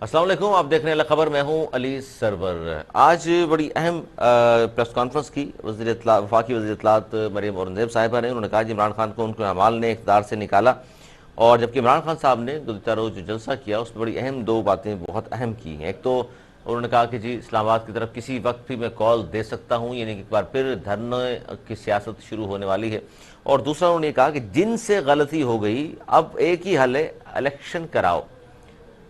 अस्सलाम वालेकुम, आप देख रहे हैं खबर। मैं हूं अली सरवर। आज बड़ी अहम प्रेस कॉन्फ्रेंस की वफाकी वज़ीर इत्तलात मरीम औरंगज़ेब साहिबा ने। उन्होंने कहा कि इमरान खान को उनके अमाल ने इक़्तिदार से निकाला, और जबकि इमरान खान साहब ने गुज़श्ता रोज़ जो जलसा किया उसमें बड़ी अहम दो बातें बहुत अहम की हैं। एक तो उन्होंने कहा कि जी इस्लामाबाद की तरफ किसी वक्त भी मैं कॉल दे सकता हूँ, यानी कि एक बार फिर धरने की सियासत शुरू होने वाली है। और दूसरा उन्होंने कहा कि जिनसे गलती हो गई अब एक ही हल है, इलेक्शन कराओ।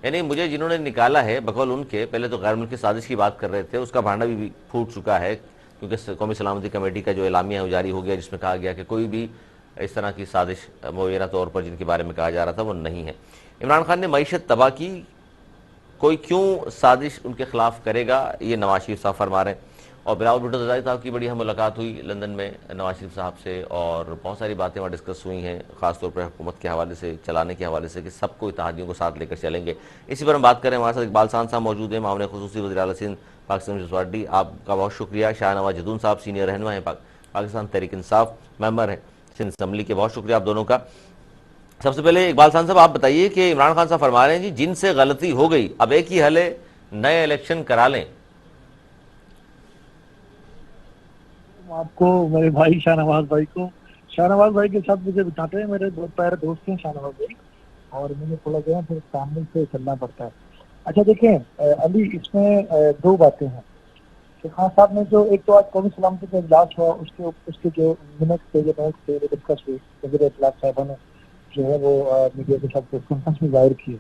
यानी मुझे जिन्होंने निकाला है बकौल उनके, पहले तो गैर मुल्की साजिश की बात कर रहे थे, उसका भांडा भी फूट चुका है, क्योंकि कौमी सलामती कमेटी का जो एलामिया है वो जारी हो गया, जिसमें कहा गया कि कोई भी इस तरह की साजिश मुबैना तौर पर जिनके बारे में कहा जा रहा था वो नहीं है। इमरान खान ने मईशत तबाह की, कोई क्यों साजिश उनके खिलाफ करेगा, ये नवाज शरीफ साहब फरमा रहे हैं। और बिलावल भुट्टो जरदारी साहब की बड़ी हम मुलाकात हुई लंदन में नवाज शरीफ साहब से, और बहुत सारी बातें वहाँ डिस्कस हुई हैं, खासतौर पर हुकूमत के हवाले से, चलाने के हवाले से, कि सबको इत्तेहादियों को साथ लेकर चलेंगे। इसी पर हम बात करें। हमारे साथ इकबाल खान साहब मौजूद हैं, मामले खुसूसी वज़ीर आला सिंध पाकिस्तान पार्टी। आपका बहुत शुक्रिया। शाहनवाज जदून साहब सीनियर रहनुमा हैं पाकिस्तान तहरीक इंसाफ, मेंबर हैं सिंध असम्बली के। बहुत शुक्रिया आप दोनों का। सबसे पहले इकबाल खान साहब, आप बताइए कि इमरान खान साहब फरमा रहे हैं जी जिनसे गलती हो गई अब एक ही हल है, नए इलेक्शन करा लें। आपको, मेरे भाई शाहनवाज भाई को, शाहनवाज भाई के साथ मुझे बिठाते हैं। मेरे बहुत प्यारे दोस्त हैं शाहनवाज भाई, और मुझे थोड़ा जो है फिर सामने से चलना पड़ता है। अच्छा देखें, अली, इसमें दो बातें हैं कि खान साहब ने जो, एक तो आज कौमी सलामती का इजलास हुआ, उसके जो मिनट थे वो डिस्कस हुए। वज़ीर इत्तलात साहिबा ने जो है वो मीडिया के साथ प्रेस कॉन्फ्रेंस में जाहिर किए।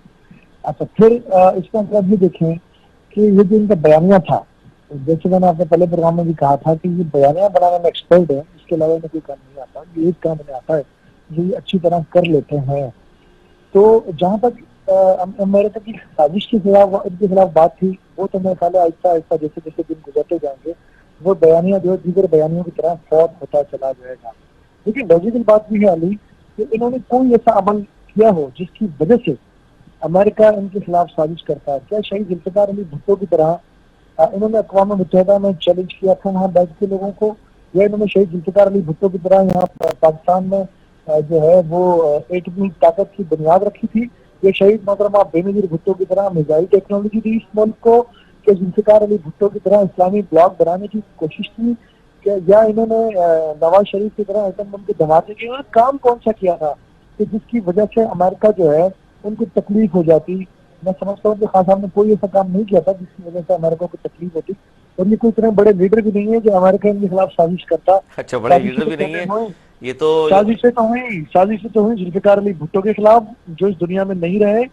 अच्छा, फिर इसका मतलब ये देखें कि ये जो इनका बयानिया था, जैसे मैंने अपने पहले प्रोग्राम में भी कहा था कि ये बयानिया बनाने में एक्सपर्ट है, इसके अलावा इन्हें कोई काम नहीं आता। ये एक काम इन्हें आता है जो ये अच्छी तरह कर लेते हैं। तो जहाँ तक मेरे तक की साजिश के खिलाफ, इनके खिलाफ बात थी, वो तो मैं ख्याल आहिस्ता आहिस्ता जैसे जैसे दिन गुजरते जाएंगे वो बयानिया जो है दीगर बयानियों की तरह फौत होता चला जाएगा। लेकिन लॉजिकल बात भी है अली कि इन्होंने कोई ऐसा अमल किया हो जिसकी वजह से अमेरिका इनके खिलाफ साजिश करता है। क्या शहीद जुल्फिकार अली भुट्टो की तरह इन्होंने अक़वाम मुत्तहिदा में चैलेंज किया था वहाँ बैठ के लोगों को, या इन्होंने शहीद जुल्फिकार अली भुट्टो की तरह यहाँ पाकिस्तान में जो है वो एटमी ताकत की बुनियाद रखी थी? ये शहीद मोहतरमा बेनज़ीर भुट्टो की तरह मिसाइल टेक्नोलॉजी दी इस मुल्क को? कि जुल्फिकार अली भुट्टो की तरह इस्लामी ब्लॉक बनाने की कोशिश की? या इन्होंने नवाज शरीफ की तरह एटम बम के धमाके किए? उन्होंने काम कौन सा किया था कि जिसकी वजह से अमेरिका जो है उनको तकलीफ हो जाती? मैं समझता हूँ कि खान साहब ने कोई ऐसा काम नहीं किया था जिसकी वजह से अमेरिका को तकलीफ होती। और ये कोई इतने बड़े लीडर भी नहीं है जो अमेरिका इनके खिलाफ साजिश करता। अच्छा, बड़े साजिशें लीडर तो भी नहीं पहले है हुई, ये तो। साजिशें तो हुई जुल्फिकार अली भुट्टो के खिलाफ, जो इस दुनिया में नहीं रहे,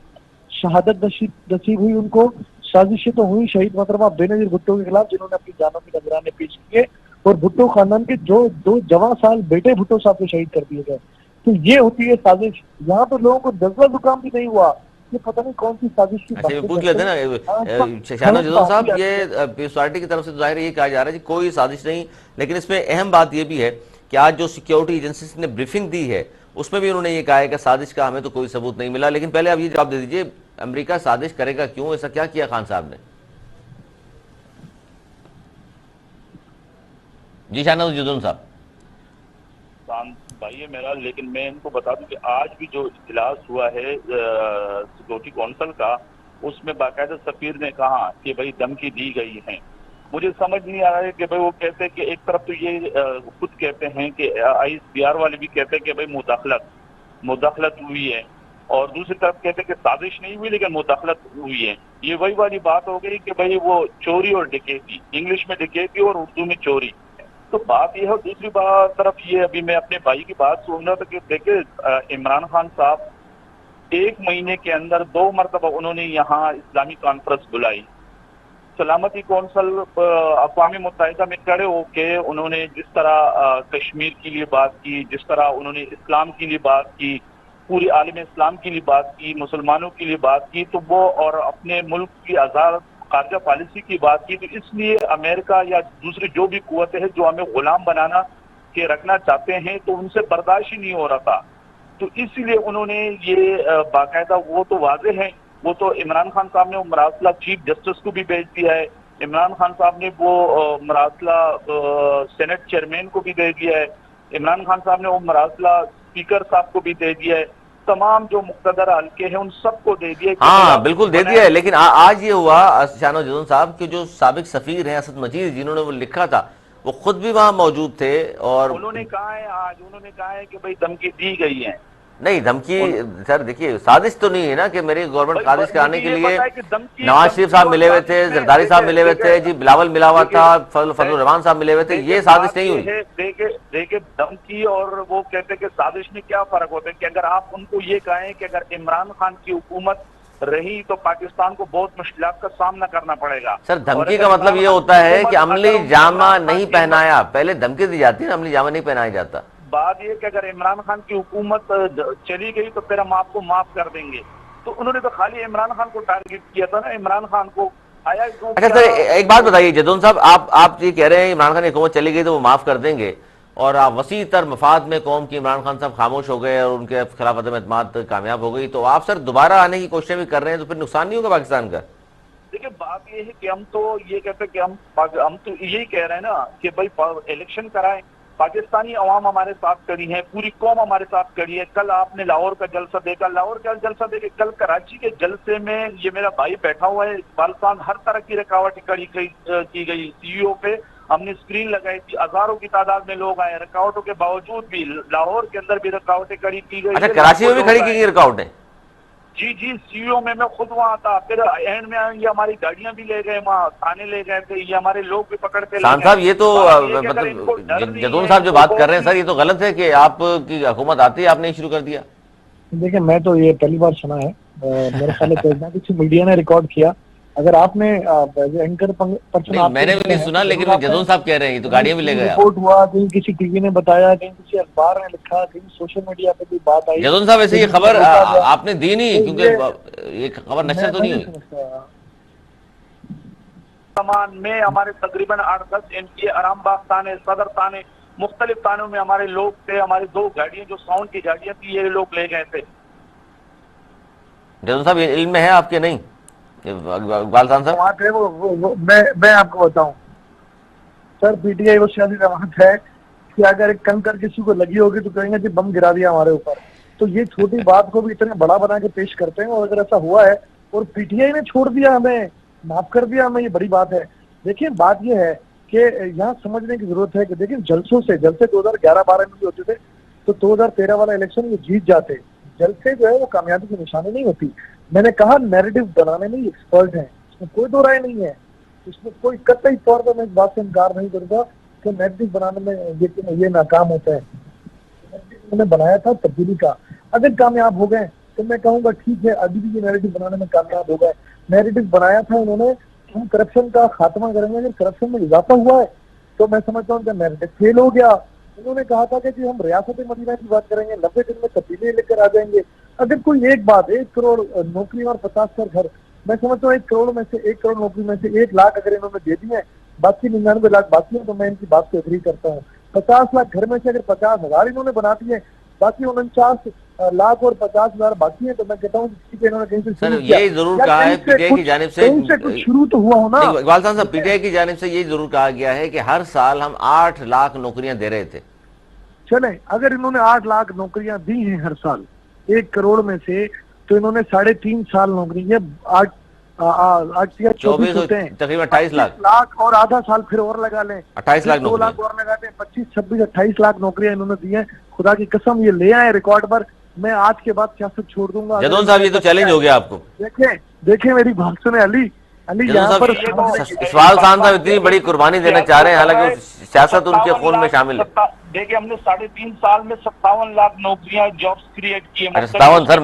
शहादत नसीब हुई उनको। साजिशें तो हुई शहीद मोहतरमा बेनज़ीर भुट्टो के खिलाफ, जिन्होंने अपनी जानों के नजराने पेश किए, और भुट्टो खानदान के जो दो जवां साल बेटे भुट्टो साहब को शहीद कर दिए गए। तो ये होती है साजिश। यहाँ तो लोगों को दजला जुकाम भी नहीं हुआ। ये पता नहीं कौन सी साजिश की अच्छा, ये बातें पूछ करते लेते हैं। ना हाँ, इस पर शाहनवाज गलत जदौन बात साहब, ही ये आती है। पीस पार्टी की तरफ से तो जाहिर ये कहा जा रहा है कि कोई साजिश नहीं, लेकिन इसमें अहम बात यह भी है कि आज जो सिक्योरिटी एजेंसीज ने ब्रीफिंग दी है उसमें भी उन्होंने ये कहा है कि साजिश का हमें तो कोई सबूत नहीं मिला। लेकिन पहले आप ये जवाब दे दीजिए, अमेरिका साजिश करेगा क्यों? ऐसा क्या किया खान साहब ने? जी शाहनवाज जदौन साहब। शांत भाई है मेरा, लेकिन मैं इनको बता दूं कि आज भी जो इजलास हुआ है सिक्योरिटी काउंसिल का, उसमें बाकायदा सफीर ने कहा कि भाई धमकी दी गई है। मुझे समझ नहीं आ रहा है कि भाई वो कहते हैं कि एक तरफ तो ये खुद कहते हैं कि ISPR वाले भी कहते हैं कि भाई मुदाखलत मुदाखलत हुई है, और दूसरी तरफ कहते हैं कि साजिश नहीं हुई लेकिन मुदाखलत हुई है। ये वही वाली बात हो गई कि भाई वो चोरी और डकैती, इंग्लिश में डकैती और उर्दू में चोरी। तो बात यह है। दूसरी बात तरफ ये, अभी मैं अपने भाई की बात सुन रहा था कि देखिए इमरान खान साहब 1 महीने के अंदर 2 मरतबा उन्होंने यहाँ इस्लामी कॉन्फ्रेंस बुलाई। सलामती कौंसल अक़वाम मुत्तहिदा में खड़े होके उन्होंने जिस तरह कश्मीर के लिए बात की, जिस तरह उन्होंने इस्लाम के लिए बात की, पूरे आलम इस्लाम के लिए बात की, मुसलमानों के लिए बात की, तो वो और अपने मुल्क की आज़ाद खारजा पॉलिसी की बात की। तो इसलिए अमेरिका या दूसरी जो भी कुव्वतें हैं जो हमें गुलाम बनाना के रखना चाहते हैं, तो उनसे बर्दाश्त ही नहीं हो रहा था। तो इसलिए उन्होंने ये बाकायदा, वो तो वाजे है, वो तो इमरान खान साहब ने वो मरासला चीफ जस्टिस को भी भेज दिया है। इमरान खान साहब ने वो मरासला सेनेट चेयरमैन को भी दे दिया है। इमरान खान साहब ने वो मरासला स्पीकर साहब को भी दे दिया है। तमाम जो मुक्तदर हल्के हैं उन सबको दे दिए कि हाँ आप बिल्कुल दे दिया है, लेकिन आज ये हुआ शानो जदून साहब कि जो साबिक सफीर हैं असद मजीद जिन्होंने वो लिखा था, वो खुद भी वहां मौजूद थे। और उन्होंने कहा है, आज उन्होंने कहा है कि भाई धमकी दी गई है। नहीं धमकी, सर देखिए साजिश तो नहीं है ना कि मेरी गवर्नमेंट भाई साजिश कराने मुझे के ये लिए पता है कि धमकी नवाज शरीफ साहब और मिले हुए थे, साजिश में जरदारी साहब मिले हुए थे, जी बिलावल मिला हुआ था, फजल रहमान साहब मिले हुए थे, ये साजिश नहीं हुई। देखिए धमकी और वो कहते हैं कि साजिश में क्या फर्क होता है कि अगर आप उनको ये कहें कि अगर इमरान खान की हुकूमत रही तो पाकिस्तान को बहुत मुश्किलात का सामना करना पड़ेगा। सर धमकी का मतलब ये होता है कि अमली जामा नहीं पहनाया, पहले धमकी दी जाती है ना, अमली जामा नहीं पहनाया जाता। बात ये कि अगर इमरान खान की हुकूमत चली गई तो फिर हम आपको माफ कर देंगे, तो उन्होंने तो खाली इमरान खान को टारगेट किया था ना, इमरान खान को आया। अच्छा सर एक बात बताइए जदून साहब, आप ये कह रहे हैं इमरान खान की हुकूमत चली गई तो वो माफ कर देंगे, और आप वसी तर मफाद में कौम की इमरान खान साहब खामोश हो गए और उनके खिलाफ अदम एतमाद कामयाब हो गई, तो आप सर दोबारा आने की कोशिशें भी कर रहे हैं, तो फिर नुकसान नहीं होगा पाकिस्तान का? देखिए बात ये है कि हम तो ये कहते हैं कि हम तो यही कह रहे हैं ना कि भाई इलेक्शन कराएं, पाकिस्तानी अवाम हमारे साथ खड़ी है, पूरी कौम हमारे साथ खड़ी है। कल आपने लाहौर का जलसा देखा, लाहौर का जलसा देखे, कल कराची के जलसे में ये मेरा भाई बैठा हुआ है इकबाल खान, हर तरह की रुकावट की गई सीईओ पे, हमने स्क्रीन लगाई थी, हजारों की तादाद में लोग आए, रुकावटों के बावजूद भी लाहौर के अंदर भी रुकावटें खड़ी की गई। अच्छा कराची में भी खड़ी की गई रुकावटें? जी जी, सीईओ में मैं खुद वहाँ था, फिर एंड में ये हमारी गाड़ियां भी ले गए, वहाँ थाने ले गए थे, ये हमारे लोग भी पकड़ के ले खान गए। साहब ये तो मतलब जदून साहब जो बात कर रहे हैं सर, ये तो गलत है कि आपकी हुकूमत आती है आपने शुरू कर दिया। देखिए मैं तो ये पहली बार सुना है, मेरे ख्याल है किसी मीडिया ने रिकॉर्ड किया। अगर आपने एंकर पर्सन मैंने भी नहीं सुना, लेकिन जदून साहब कह रहे हैं तो गाड़ियां भी ले गए। रिपोर्ट हुआ, कहीं किसी टीवी ने बताया, कहीं किसी अखबार ने लिखा, कहीं सोशल मीडिया पे कोई बात आई। जदून साहब ऐसे ये खबर आपने दी नहीं, क्योंकि ये खबर नशर तो नहीं हुई। सामान में हमारे तकरीबन 8-10 एमपी आराम बाग थाने, सदर थाने, मुख्तलिफ थानों में हमारे लोग थे, हमारी 2 गाड़ियां जो साउंड की गाड़ियां थी ये लोग ले गए थे। जदून साहब इल्म में है आपके नहीं इकबाल खान साहब? वहाँ थे वो मैं आपको बताऊं सर, पीटीआई वो सियासी जमात है कि अगर एक कंकर किसी को लगी होगी तो कहेंगे कि बम गिरा दिया हमारे ऊपर, तो ये छोटी बात को भी इतने बड़ा बना के पेश करते हैं। और अगर ऐसा हुआ है और पीटीआई ने छोड़ दिया, हमें माफ कर दिया, हमें, ये बड़ी बात है। देखिए बात ये है कि यहाँ समझने की जरूरत है कि देखिए जलसे 2011-12 में भी होते थे, तो 2013 वाला इलेक्शन ये जीत जाते। जलसे जो है वो कामयाबी की निशानी नहीं होती। मैंने कहा नैरेटिव बनाने में एक्सपर्ट हैं, इसमें कोई दो राय नहीं है, इसमें कोई कतई तौर पर मैं इस बात से इनकार नहीं करूंगा कि नैरेटिव बनाने में ये नाकाम होता है। उन्होंने बनाया था तब्दीली का, अगर कामयाब हो गए तो मैं कहूंगा ठीक है, अभी भी ये नैरेटिव बनाने में कामयाब हो गए। नैरेटिव बनाया था उन्होंने, हम करप्शन का खात्मा करेंगे, अगर करप्शन में इजाफा हुआ है तो मैं समझता हूँ कि नैरेटिव फेल हो गया। उन्होंने कहा था कि हम रियासत मदीना की बात करेंगे, 90 दिन में तब्दीली लेकर आ जाएंगे। अगर कोई एक बात, 1 करोड़ नौकरी और 50 घर, मैं समझता हूँ 1 करोड़ में से 1 करोड़ नौकरी में से 1 लाख अगर इन्होंने दे दी है, बाकी 99 लाख बाकी है, तो मैं इनकी बात से एग्री करता हूँ। 50 लाख घर में से अगर 50,000 इन्होंने बना दिए, बाकी 49 लाख और 50,000 बाकी है, तो मैं कहता हूँ ठीक है, इन्होंने कहीं से सर ये जरूर कहा है पीटीआई की जानिब से कुछ शुरू तो हुआ हो ना इकबाल खान साहब, पीटीआई की जानिब से ये जरूर कहा गया है कि हर साल हम 8 लाख नौकरियां दे रहे थे। चले अगर इन्होंने 8 लाख नौकरियां दी हैं हर साल 1 करोड़ में से, तो इन्होंने 3.5 साल नौकरी है, 24 होते हैं, तकरीबन 28 लाख और आधा साल फिर और लगा लें, 28 लाख 2 लाख और लगाते हैं, 25, 26, 28 लाख नौकरियां इन्होंने दी हैं। खुदा की कसम ये ले आए रिकॉर्ड पर, मैं आज के बाद सियासत छोड़ दूंगा। जदून साहब ये तो चैलेंज हो गया आपको। देखें मेरी बात सुने अली यहाँ पर इकबाल खान साहब इतनी बड़ी कुर्बानी देना चाह रहे हैं, हालांकि सियासत उनके खून में शामिल है। देखिए हमने 3.5 साल में 57 लाख नौकरियां, जॉब्स क्रिएट किए। 57 सर,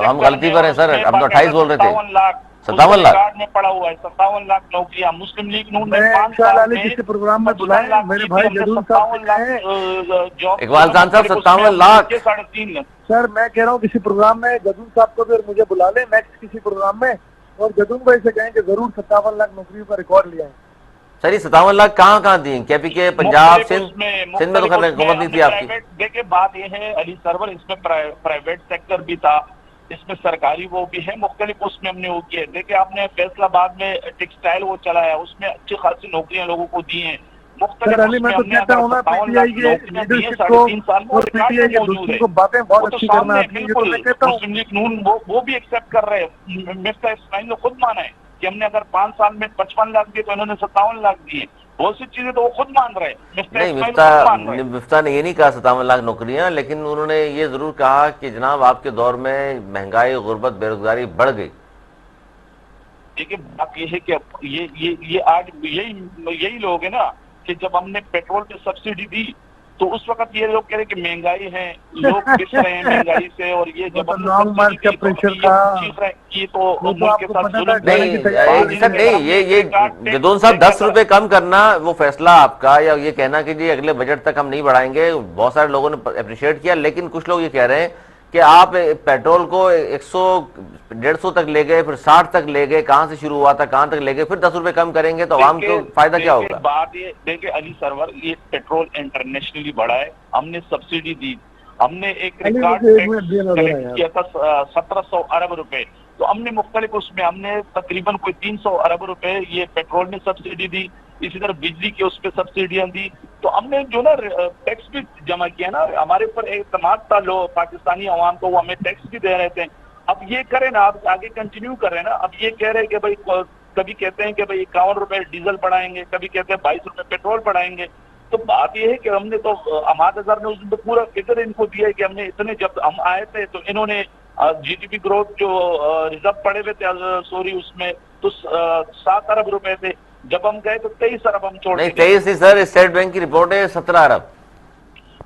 हम गलती पर हैं सर, हम तो 28 बोल रहे थे। 57 लाख में पड़ा हुआ है, 57 लाख नौकरियां। मुस्लिम लीग नून ने 5 साल में किसी प्रोग्राम में बुलाए मेरे भाई जदून साहब, इकबाल खान साहब 57 लाख 3.5 सर, मैं कह रहा हूँ किसी प्रोग्राम में जदून साहब को फिर मुझे बुला ले नेक्स्ट किसी प्रोग्राम में, और जदून भाई से कहें कि जरूर 57 लाख नौकरियों का रिकॉर्ड लिया है। सर ये 57 लाख कहाँ दिए? केपीके, पंजाब, सिंध में तो खैर हुकूमत नहीं थी आपकी। देखिए बात यह है अली सरवर, इसमें प्राइवेट सेक्टर भी था, इसमें सरकारी वो भी है, मुख्तलिफ उसमें हमने वो किया। देखिए आपने फैसलाबाद में टेक्सटाइल वो चलाया, उसमें अच्छी खासी नौकरियां लोगों को दी हैं। मुख्तलिफ सर अली, मैं तो उसमें हमने कहता अगर हूँ ना 57 पीटीआई लाख के नौकरियां दी हैं लीडरशिप 3.5 साल में, को और और रिकॉर्ड पीटीआई में के मौजूद दोस्तों है। को बातें वो बहुत तो अच्छी करना सामने आती है, ये तो बिल्कुल मैं कहता हूँ। मुस्लिम लीग नून वो भी एक्सेप्ट कर रहे हैं। मिफ्ता इस्माइल ने खुद माना है कि हमने अगर 5 साल में 55 लाख दिए तो इन्होंने 57 लाख दिए। बहुत सी चीजें तो वो खुद मान रहे हैं, मिफ्ता नहीं, इस्माइल खुद मान रहे हैं। मिफ्ता ने ये नहीं कहा 57 लाख नौकरियां, लेकिन उन्होंने ये जरूर कहा कि जनाब आपके दौर में महंगाई, गुर्बत, बेरोजगारी बढ़ गई। देखिए बात ये है कि ये आज यही लोग है ना कि जब हमने पेट्रोल पे सब्सिडी दी तो उस वक्त ये लोग कह रहे कि महंगाई है, लोग पिस रहे हैं महंगाई से, और ये वो जब तो हमने लॉन्ग सब्सिडी मार्च का दी तो प्रेशर ये था, चीज है कि तो वो तो मुल्क के आपको साथ पता था, जुल्म जाने की तैयारी हो रही नहीं सर, थी। नहीं, ये जो साहब 10 रुपए कम करना वो फैसला आपका, या ये कहना कि जी अगले बजट तक हम नहीं बढ़ाएंगे, बहुत सारे लोगों ने अप्रिशिएट किया, लेकिन कुछ लोग ये कह रहे हैं कि आप पेट्रोल को 100 150 तक ले गए, फिर 60 तक ले गए, कहां से शुरू हुआ था कहां तक ले गए, फिर 10 रुपए कम करेंगे तो आवाम को फायदा क्या होगा? बात ये देखिए अली सरवर, ये पेट्रोल इंटरनेशनली बढ़ा है, हमने सब्सिडी दी, हमने एक अली रिकॉर्ड मुझे एक टैक्स मिनट देना जरा कलेक्ट यार। किया था 1700 अरब रुपए। तो हमने मुख्तलिफ उसमें हमने तकरीबन कोई 300 अरब रुपए ये पेट्रोल में सब्सिडी दी, इसी तरह बिजली की उस पर सब्सिडियां दी। तो हमने जो ना टैक्स भी जमा किया ना, हमारे ऊपर एतमाद था लोग पाकिस्तानी अवाम को, वो हमें टैक्स भी दे रहे थे। अब ये करें ना, अब आगे कंटिन्यू कर रहे हैं ना, अब ये कह रहे हैं कि भाई कभी कहते हैं कि भाई 51 रुपए डीजल बढ़ाएंगे, कभी कहते हैं 22 रुपए पेट्रोल बढ़ाएंगे। तो बात यह है कि हमने तो अहमद अजहर ने उस दिन तो पूरा फिगर इनको दिया है कि हमने इतने, जब हम आए थे तो इन्होंने जीडीपी ग्रोथ जो रिजर्व पड़े हुए थे सॉरी उसमें तो 7 अरब रुपए थे, जब हम गए तो 23 अरब हम छोड़ नहीं 23 नहीं सर, स्टेट बैंक की रिपोर्ट है 17 अरब।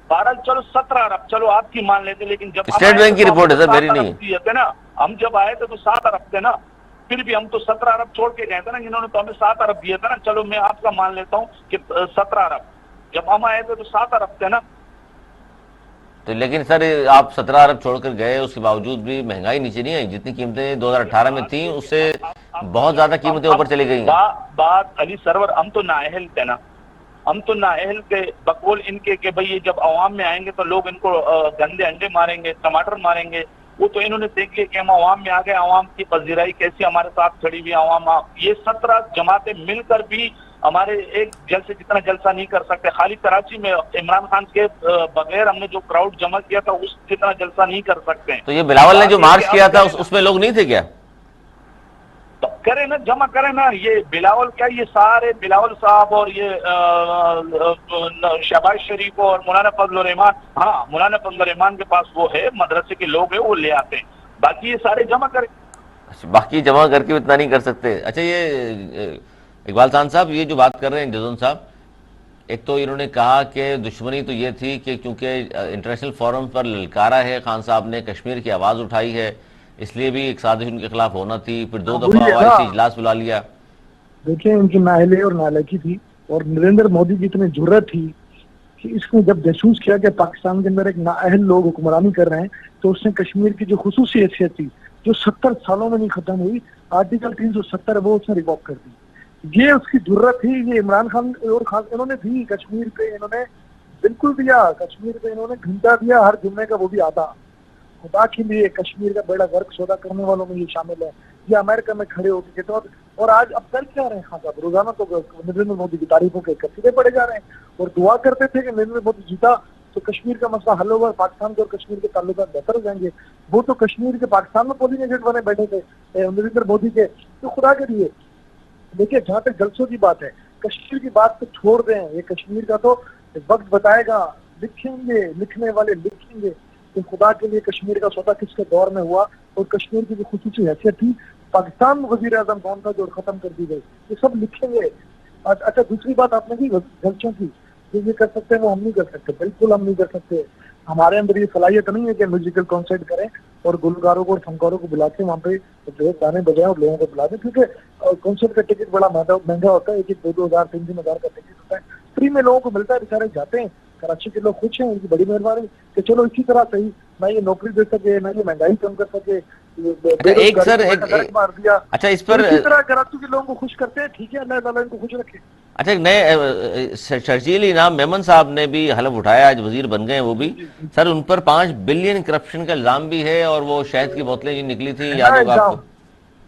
12 चलो 17 अरब चलो आपकी मान लेते, लेकिन जब स्टेट बैंक की रिपोर्ट है सर, मेरी नहीं दिए थे ना, हम जब आए थे तो 7 अरब थे ना, फिर भी हम तो 17 अरब छोड़ के गए थे ना, इन्होंने तो हमें 7 अरब दिए थे ना। चलो मैं आपका मान लेता हूँ कि 17 अरब, जब हम आए थे तो 7 अरब थे ना। तो लेकिन सर आप 17 अरब छोड़कर गए, उसके बावजूद भी महंगाई नीचे नहीं आई, जितनी कीमतें 2018 में थी उससे बहुत ज्यादा कीमतें ऊपर चली गई। बात अली सरवर, हम तो नाअहल थे ना, हम तो नाअहल के बकौल इनके कि भाई ये जब अवाम में आएंगे तो लोग इनको गंदे अंडे मारेंगे, टमाटर मारेंगे। वो तो इन्होंने देख लिया कि हम अवाम में आ गए, अवाम की पजीराई कैसी हमारे साथ खड़ी हुई अवाम। ये 17 जमातें मिलकर भी हमारे एक जलसे जितना जलसा नहीं कर सकते। खाली कराची में इमरान खान के बगैर हमने जो क्राउड जमा किया था उस जितना जलसा नहीं कर सकते। तो ये बिलावल ने जो मार्च किया था उसमें लोग नहीं थे क्या? तो करें ना, जमा करें ना। ये बिलावल क्या, ये सारे बिलावल साहब और ये शहबाज शरीफ और मौलाना फजल रहमान, हाँ मौलाना फजल रहमान के पास वो है, मदरसे के लोग हैं, वो ले आते हैं, बाकी ये सारे जमा करें। बाकी जमा करके इतना नहीं कर सकते। अच्छा ये इकबाल खान साहब, ये जो बात कर रहे हैं जजोन साहब, एक तो इन्होंने कहा कि दुश्मनी तो ये थी कि क्योंकि इंटरनेशनल फोरम पर ललकारा है खान साहब ने, कश्मीर की आवाज़ उठाई है, इसलिए भी एक साजिश उनके खिलाफ होना थी, फिर 2 दफा OIC इजलास बुला लिया। देखिए इनकी नाहले और नालायकी थी, और नरेंद्र मोदी की इतनी जुर्रत थी कि इसने जब महसूस किया कि पाकिस्तान के अंदर एक नाअहल लोग हुक्मरानी कर रहे हैं, तो उसने कश्मीर की जो खुसूसी हैसियत थी जो 70 सालों में नहीं खत्म हुई, आर्टिकल 370 वो उसने रिवॉक कर दी। ये उसकी जुर्रत थी, ये इमरान खान और खान इन्होंने दी कश्मीर पे, इन्होंने बिल्कुल दिया कश्मीर पे, इन्होंने घंटा दिया हर जुम्मे का, वो भी आधा। खुदा के लिए कश्मीर का बड़ा वर्क सौदा करने वालों में ये शामिल है। ये अमेरिका में खड़े होकर के, और आज अब कर क्या रहे हैं खान साहब, रोजाना तो नरेंद्र मोदी की तारीफों के कसीदे पड़े जा रहे हैं, और दुआ करते थे कि नरेंद्र मोदी जीता तो कश्मीर का मसला हल होगा, पाकिस्तान के और कश्मीर के ताल्लुकात बेहतर हो जाएंगे। वो तो कश्मीर के पाकिस्तान में पोलिंग एजेंट बने बैठे थे नरेंद्र मोदी के। तो खुदा के लिए देखिए, जहाँ तक जलसों की बात है, कश्मीर की बात तो छोड़ दें, ये कश्मीर का तो वक्त बताएगा, लिखेंगे लिखने वाले लिखेंगे कि खुदा के लिए कश्मीर का सौदा किसके दौर में हुआ, और कश्मीर की जो खुसूसी हैसियत थी, पाकिस्तान में वजीर आजम कौन था जो खत्म कर दी गई, ये सब लिखेंगे। अच्छा दूसरी बात आपने की जलसों की, जो ये कर सकते हैं वो हम नहीं कर सकते, बिल्कुल हम नहीं कर सकते। हमारे अंदर ये सलाहियत नहीं है कि म्यूजिकल कॉन्सर्ट करें और गुलकारों को और फनकारों को बुला के वहाँ पे जो गाने बजाएं और लोगों को बुला दें, क्योंकि कॉन्सर्ट का टिकट बड़ा महंगा होता है, एक 2-2 हज़ार 3-3 हज़ार का टिकट होता है, फ्री में लोगों को मिलता है, बेचारे जाते हैं। कराची के लोग खुश हैं, उनकी बड़ी मेहरबानी कि चलो इसी तरह सही ना ये नौकरी दे सके, ना ये महंगाई कम कर सके, एक सर एक मार दिया। अच्छा इस पर इसी तरह कराची के लोगों को खुश करते हैं, ठीक है, अल्लाह ताला इनको खुश रखे। अच्छा, एक नए शर्जील इनाम मेमन साहब ने भी हलफ उठाया, आज वजीर बन गए वो भी सर, उन पर 5 बिलियन करप्शन का इल्जाम भी है, और वो शहद की बोतलें जो निकली थी याद होगा आपको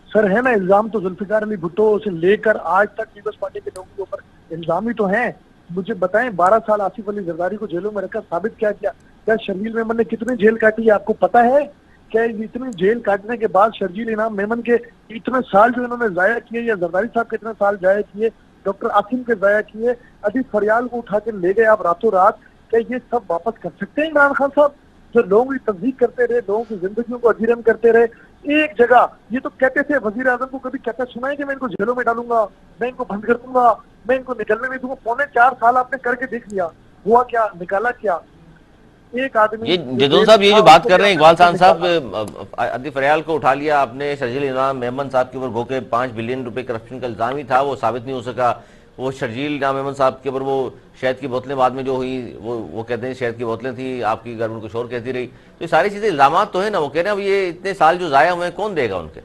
सर, है ना इल्जाम, तो जुल्फिकार अली भुट्टो से लेकर आज तक पीपल्स पार्टी के लोगों के ऊपर इल्जाम ही तो हैं। मुझे बताएं, 12 साल आसिफ अली जरदारी को जेलों में रखा, साबित क्या किया? क्या शर्जील मेमन ने कितनी जेल काटी है आपको पता है? क्या इतनी जेल काटने के बाद शर्जील इनाम मेमन के इतने साल जो इन्होंने जाया किए, या जरदारी साहब के इतने साल जाया किए, डॉक्टर आसिम के जाया किए, अजीज फरियाल को उठा के ले गए आप रातों रात, क्या ये सब वापस कर सकते हैं इमरान खान साहब? जो लोगों की तस्दीक करते रहे, लोगों की जिंदगियों को अजीरन करते रहे, एक जगह ये तो कहते थे, वजीर आजम को कभी कहता सुना है कि मैं इनको जेलों में डालूंगा, मैं इनको बंद कर दूंगा, मैं इनको निकलने नहीं दूंगा। 4.25 साल आपने करके देख लिया, हुआ क्या? निकाला क्या? एक आदमी ये जदून साहब, ये जो बात कर रहे हैं इकबाल खान साहब, अदी फरियाल को उठा लिया आपने, शर्जील इनाम मेमन साहब के ऊपर गो के 5 बिलियन रुपए करप्शन का इल्जाम ही था, वो साबित नहीं हो सका। वो शर्जील इनाम मेमन साहब के ऊपर वो शहद की बोतलें बाद में जो हुई, वो कहते हैं शहद की बोतलें थी, आपकी गवर्नमेंट कुछ और कहती रही। तो ये सारी चीजें इल्जाम तो है ना, वो कह रहे हैं अब ये इतने साल जो जाया हुए कौन देगा उनके?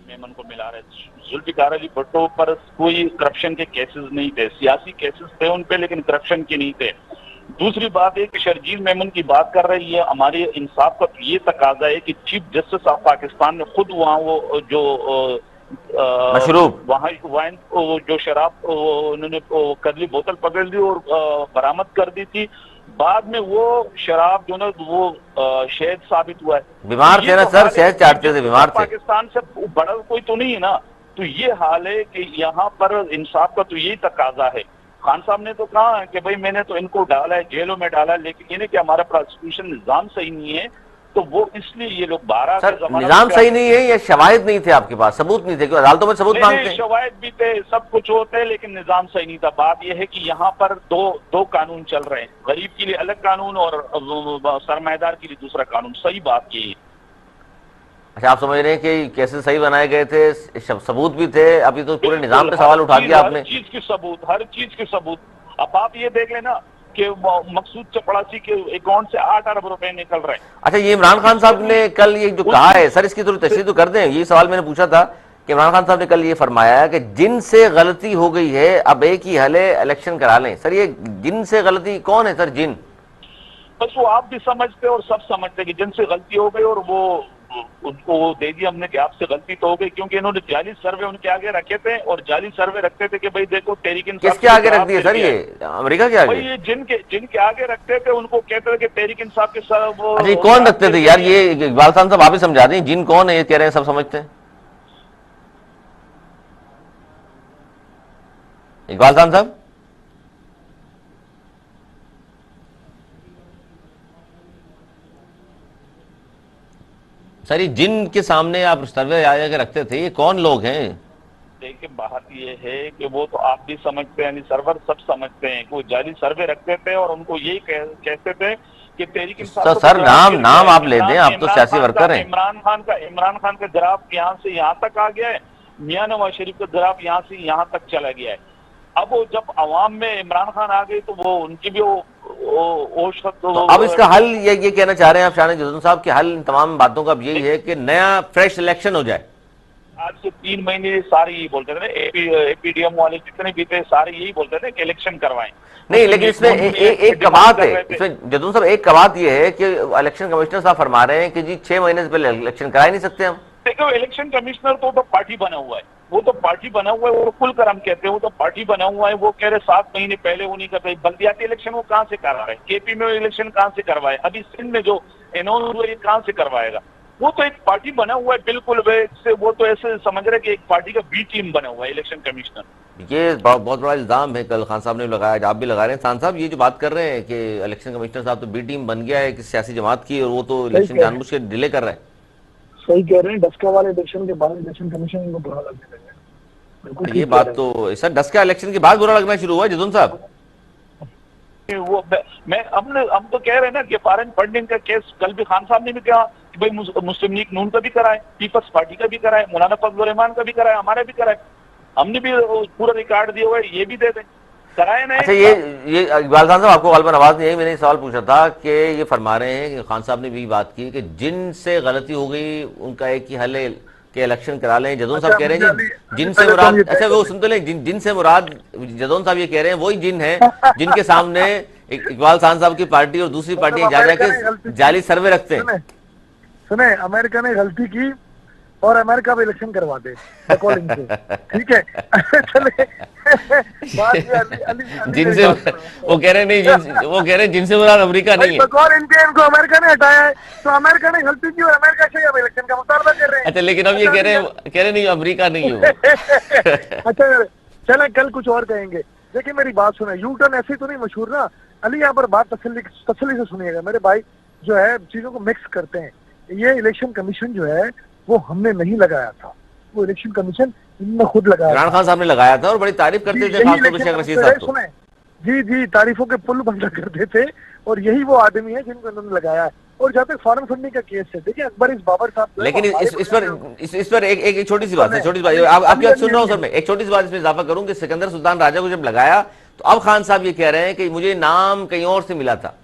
मेमन को मिला रहे जुल्फिकार अली भुट्टो पर कोई करप्शन के केसेस नहीं थे, सियासी केसेस थे उन पे, लेकिन करप्शन के नहीं थे। दूसरी बात है कि शर्जील मेमन की बात कर रही है, हमारे इंसाफ का तो ये तकाजा है कि चीफ जस्टिस ऑफ पाकिस्तान ने खुद वहाँ वो जो मशरूब वहाँ वाइन जो शराब उन्होंने कदली बोतल पकड़ ली और बरामद कर दी थी। बाद में वो शराब जो ना वो शहद साबित हुआ है। बीमार थे ना सर, शहद चाटते थे, बीमार थे। पाकिस्तान से बड़ा कोई तो नहीं है ना। तो ये हाल है कि यहाँ पर इंसाफ का तो यही तकाजा है। खान साहब ने तो कहा है कि भाई मैंने तो इनको डाला है, जेलों में डाला है, लेकिन ये नहीं कि हमारा प्रोसिक्यूशन निजाम सही नहीं है, तो वो इसलिए ये लोग 12 सर निजाम सही नहीं है या शवाहिद नहीं थे आपके पास, सबूत नहीं थे? क्यों अदालतों में सबूत मांगते हैं? शवाहिद भी थे, सब कुछ होते हैं, लेकिन निजाम सही नहीं था। बात यह है कि यहाँ पर दो कानून चल रहे हैं, गरीब के लिए अलग कानून और सरमाएदार के लिए दूसरा कानून। सही बात यही है। अच्छा, आप समझ रहे हैं कि कैसे सही बनाए गए थे, सबूत भी थे? अभी तो पूरे निजाम पे सवाल उठा दिया आपने। हर चीज की सबूत। अब आप ये देख लेना कि मकसूद चपड़ासी के अकाउंट से 8 अरब रुपए निकल रहे हैं। अच्छा, ये इमरान खान साहब ने कल ये जो कहा है सर, इसकी थोड़ी तशरीह तो कर दें। ये सवाल मैंने पूछा था कि इमरान खान साहब ने कल ये फरमाया है कि जिनसे गलती हो गई है अब एक ही हले इलेक्शन करा लें। सर ये जिनसे गलती कौन है सर? जिन बस वो आप भी समझते और सब समझते कि जिनसे गलती हो गई, और वो उनको वो दे दिया हमने कि आपसे गलती तो हो गई, क्योंकि इन्होंने जाली सर्वे उनके आगे रखे थे और जाली सर्वे रखते थे कि भाई देखो तहरीक इंसाफ किसके आगे रख दिए सर? ये अमेरिका के आगे? ये जिनके आगे रखते थे उनको कहते थे कि तहरीक इंसाफ के सब। अच्छा, कौन रखते थे यार? ये इकबाल खान साहब आप ही समझा दें, जिन कौन है? ये कह रहे हैं सब समझते हैं। इकबाल खान साहब सर, ये जिन के सामने आप सर्वे आगे के रखते थे, ये कौन लोग हैं? देखिए बात ये है कि वो तो आप भी समझते हैं, यानी सर्वर सब समझते हैं कि वो जाली सर्वे रखते थे और उनको यही कहते थे कि तहरीक इंसाफ। सर नाम आप ले दें, आप तो सियासी वर्कर हैं। इमरान खान का जराब यहाँ से यहाँ तक आ गया है, मियां नवाज शरीफ का जराब यहाँ से यहाँ तक चला गया है। अब वो जब अवाम में इमरान खान आ गए तो वो उनकी भी तो अब इसका हल ये कहना चाह रहे हैं आप शान जदून साहब कि हल इन तमाम बातों का अब यही है कि नया फ्रेश इलेक्शन हो जाए। आज से 3 महीने सारे यही बोलते थे, एपीडीएम वाले जितने भी थे सारे यही बोलते थे कि इलेक्शन करवाएं। नहीं, लेकिन इसमें एक कबात है, इसमें जदून साहब एक कबात ये है कि इलेक्शन कमिश्नर साहब फरमा रहे हैं कि जी 6 महीने से पहले इलेक्शन करा ही नहीं सकते हम। देखो इलेक्शन कमिश्नर तो पार्टी बना हुआ है, वो तो पार्टी बना हुआ है, वो खुलकर हम कहते हैं वो तो पार्टी बना हुआ है। वो कह रहे 7 महीने पहले वो नहीं कर रहे। बल्दियाती इलेक्शन वो कहाँ से करा रहे? केपी में इलेक्शन कहाँ से करवाए? अभी सिंध में जो अनाउंस हुआ ये कहाँ से करवाएगा? वो तो एक पार्टी बना हुआ है बिल्कुल वैसे, वो तो ऐसे समझ रहे कि एक पार्टी का बी टीम बना हुआ है इलेक्शन कमिश्नर। ये बहुत बड़ा इल्जाम है, कल खान साहब ने लगाया, आप भी लगा रहे हैं। खान साहब ये जो बात कर रहे हैं कि इलेक्शन कमिश्नर साहब तो बी टीम बन गया है किसी सियासी जमात की, और वो तो इलेक्शन जानबूझ के डिले कर रहा है। सही कह रहे हैं, डस्का वाले इलेक्शन के बाद इलेक्शन कमीशन को बुरा लगने लगा। ये बात तो सर डस्का इलेक्शन के बाद बुरा लगना शुरू हुआ जदून साहब। वो हम तो कह रहे हैं ना कि फॉरेन फंडिंग का केस कल भी खान साहब ने भी कहा कि भाई मुस्लिम लीग नून का भी कराए, पीपल्स पार्टी का भी कराए, मौलाना फजलुर रहमान का भी कराए, हमारा भी कराए। हमने भी पूरा रिकॉर्ड दिया हुआ है, ये भी दे दें, कराए ना। अच्छा, ये इकबाल खान साहब आपको गलबन आवाज नहीं आई, मैंने सवाल पूछा था कि ये फरमा रहे हैं कि खान साहब ने भी बात की कि जिनसे गलती हो गई उनका एक ही हल है कि इलेक्शन करा लें। जदौन साहब कह रहे हैं जी जिनसे मुराद, अच्छा वो सुन तो लें, जिनसे मुराद जदौन साहब ये कह रहे हैं वही जिन है जिनके सामने इकबाल खान साहब की पार्टी और दूसरी पार्टी जा जाके जाली सर्वे रखते हैं। सुने, अमेरिका ने गलती की और अमेरिका में इलेक्शन करवा दे कॉलिंग से, ठीक है। चले बात ये अली जिनसे वो कह रहे नहीं, वो कह रहे जिनसे मुराद अमेरिका भाई नहीं है। बकौल इनके, इनको अमेरिका ने हटाया है, तो अमेरिका ने गलती की और अमेरिका से अब इलेक्शन का मुतालबा कर रहे हैं। अच्छा, लेकिन अब ये कह रहे नहीं अमेरिका नहीं हो। अच्छा चले कल कुछ और कहेंगे। देखिए मेरी बात सुने, यू टर्न ऐसे तो नहीं मशहूर ना अली, यहाँ पर बात तसल्ली से सुनिएगा मेरे भाई, जो है चीजों को मिक्स करते हैं। ये इलेक्शन कमीशन जो है वो हमने नहीं लगाया था, वो इलेक्शन कमीशन इन्होंने खुद लगाया। इमरान खान साहब ने लगाया था और बड़ी तारीफ करते थे खासतौर पर शेख रशीद साहब को। जी जी, तारीफों के पुल बंदा करते थे, और यही वो आदमी है जिनको इन्होंने लगाया है। और जहाँ तक फॉरेन फंडिंग का केस है, देखिए अकबर इस बाबर साहब, लेकिन इस पर एक छोटी सी बात है, छोटी सी बात आपकी बात सुन रहा हूँ सर मैं, एक छोटी सी बात इसमें इजाफा करूँ कि सिकंदर सुल्तान राजा को जब लगाया तो अब खान साहब ये कह रहे हैं कि मुझे नाम कहीं और से मिला था।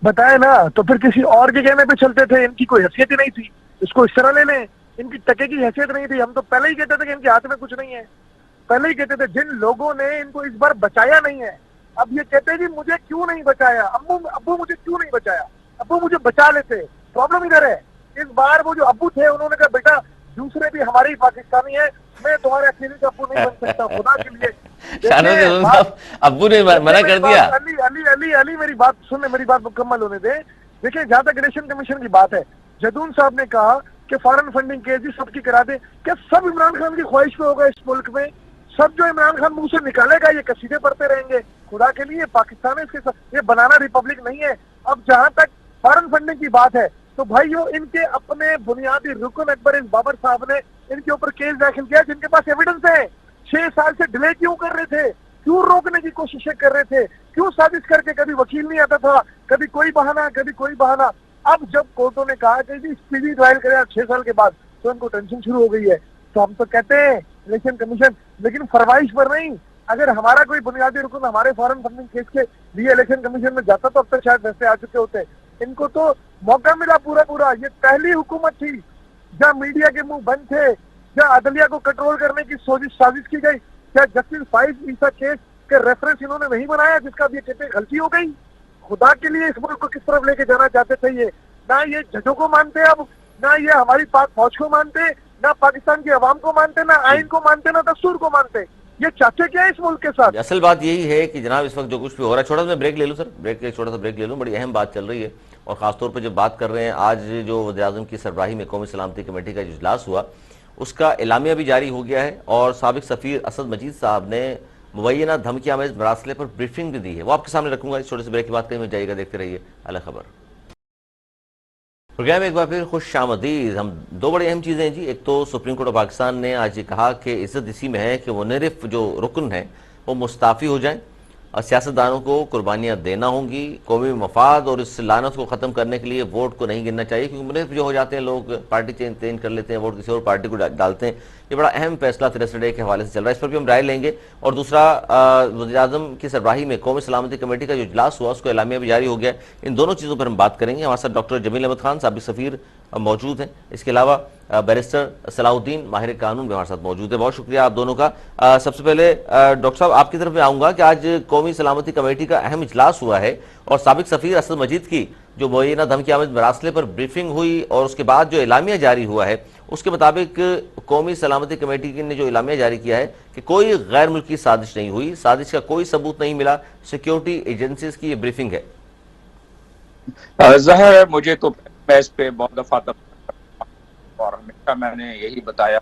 बताए ना, तो फिर किसी और के कहने पे चलते थे, इनकी कोई हैसियत ही नहीं थी, इसको इस तरह ले लें, इनकी टके की हैसियत नहीं थी। हम तो पहले ही कहते थे कि इनके हाथ में कुछ नहीं है, पहले ही कहते थे। जिन लोगों ने इनको इस बार बचाया नहीं है, अब ये कहते हैं जी मुझे क्यों नहीं बचाया, अब्बू मुझे क्यों नहीं बचाया, अब्बू मुझे बचा लेते। प्रॉब्लम इधर है, इस बार वो जो अब्बू थे उन्होंने कहा बेटा दूसरे भी हमारे ही पाकिस्तानी है, मैं तुम्हारे अकेले का अब्बू नहीं बन सकता, खुदा के लिए। अब्बू ने मना कर दिया। अली अली अली अली मेरी बात सुनने, मेरी बात मुकम्मल होने दे। देखिए जहां तक इलेक्शन कमीशन की बात है, जदून साहब ने कहा कि फॉरेन फंडिंग केस जी सबकी करा दे। क्या सब इमरान खान की ख्वाहिश पे होगा इस मुल्क में? सब जो इमरान खान मुंह से निकालेगा ये कसीदे पढ़ते रहेंगे? खुदा के लिए पाकिस्तान है इसके साथ, ये बनाना रिपब्लिक नहीं है। अब जहां तक फॉरेन फंडिंग की बात है तो भाइयों, इनके अपने बुनियादी रुकन अकबर इस बाबर साहब ने इनके ऊपर केस दाखिल किया, जिनके पास एविडेंस है। 6 साल से डिले क्यों कर रहे थे, क्यों रोकने की कोशिशें कर रहे थे, क्यों साजिश करके, कभी वकील नहीं आता था, कभी कोई बहाना, कभी कोई बहाना। अब जब कोर्टों ने कहा कि जी स्पीडी ट्रायल करें 6 साल के बाद, तो इनको टेंशन शुरू हो गई है। तो हम तो कहते हैं इलेक्शन कमीशन, लेकिन फरमाइश पर नहीं। अगर हमारा कोई बुनियादी रुकन हमारे फॉरेन फंडिंग केस के लिए इलेक्शन कमीशन में जाता तो अब तक शायद फैसले आ चुके होते। इनको तो मौका मिला पूरा पूरा। ये पहली हुकूमत थी जहाँ मीडिया के मुंह बंद थे, जहाँ अदलिया को कंट्रोल करने की साजिश की गई। क्या जस्टिस फाइज ईसा केस के रेफरेंस इन्होंने नहीं बनाया, जिसका अब ये कहते गलती हो गई? खुदा के लिए इस मुल्क को किस तरफ लेके जाना चाहते थे ये? ना ये जजों को मानते अब, ना ये हमारी पाक फौज को मानते, ना पाकिस्तान की अवाम को मानते, ना आइन को मानते, ना दस्तूर को मानते। ये चाहते क्या है इस मुल्क के साथ? असल बात यही है कि जनाब इस वक्त जो कुछ भी हो रहा है, छोटा सा ब्रेक ले लूँ सर, छोटा सा ब्रेक ले लूँ। बड़ी अहम बात चल रही है और खासतौर पर जब बात कर रहे हैं, आज जो वज़ीर-ए-आज़म की सरबराही में कौमी सलामती कमेटी का जो इजलास हुआ उसका एलामिया भी जारी हो गया है और साबिक सफ़ीर असद मजीद साहब ने मुबैना धमकी आमेज मरासले पर ब्रीफिंग भी दी है। वो आपके सामने रखूंगा। इस छोटे से ब्रेक की बात कहीं में जाइएगा, देखते रहिए अल खबर प्रोग्राम। एक बार फिर खुश आमदीद। हम दो बड़ी अहम चीज़ें हैं जी। एक तो सुप्रीम कोर्ट ऑफ पाकिस्तान ने आज ये कहा कि इज्जत इसी में है कि मुनरिफ जो रुकन है वो मुस्ताफ़ी हो जाएं और सियासतदानों को कुर्बानियाँ देना होंगी। कौमी मफाद और इस लानत को ख़त्म करने के लिए वोट को नहीं गिनना चाहिए, क्योंकि मुनरिफ जो हो जाते हैं लोग पार्टी चेंज कर लेते हैं, वोट किसी और पार्टी को डालते हैं। ये बड़ा अहम फैसला थर्सडे डे के हवाले से चल रहा है, इस पर भी हम राय लेंगे। और दूसरा, वज़ीर-ए-आज़म की सरबराही में कौमी सलामती कमेटी का जो इजलास हुआ उसको एलामिया भी जारी हो गया। इन दोनों चीज़ों पर हम बात करेंगे। हमारे साथ डॉक्टर जमील अहमद खान साबिक सफ़ीर मौजूद हैं, इसके अलावा बैरिस्टर सलाउद्दीन माहिर कानून भी हमारे साथ मौजूद है। बहुत शुक्रिया आप दोनों का। सबसे पहले डॉक्टर साहब आपकी तरफ में आऊँगा कि आज कौमी सलामती कमेटी का अहम इजलास हुआ है और साबिक सफ़ीर असद मजीद की जो मुबैना धमकी आमेज मरासले पर ब्रीफिंग हुई और उसके बाद जो एलामिया जारी हुआ है उसके मुताबिक कौमी सलामती कमेटी ने जो एलामिया जारी किया है कि कोई गैर मुल्की साजिश नहीं हुई, साजिश का कोई सबूत नहीं मिला, सिक्योरिटी एजेंसीज की ये ब्रीफिंग है। ज़ाहिर है, मुझे तो मैं इस पे बहुत दफा और हमेशा मैंने यही बताया,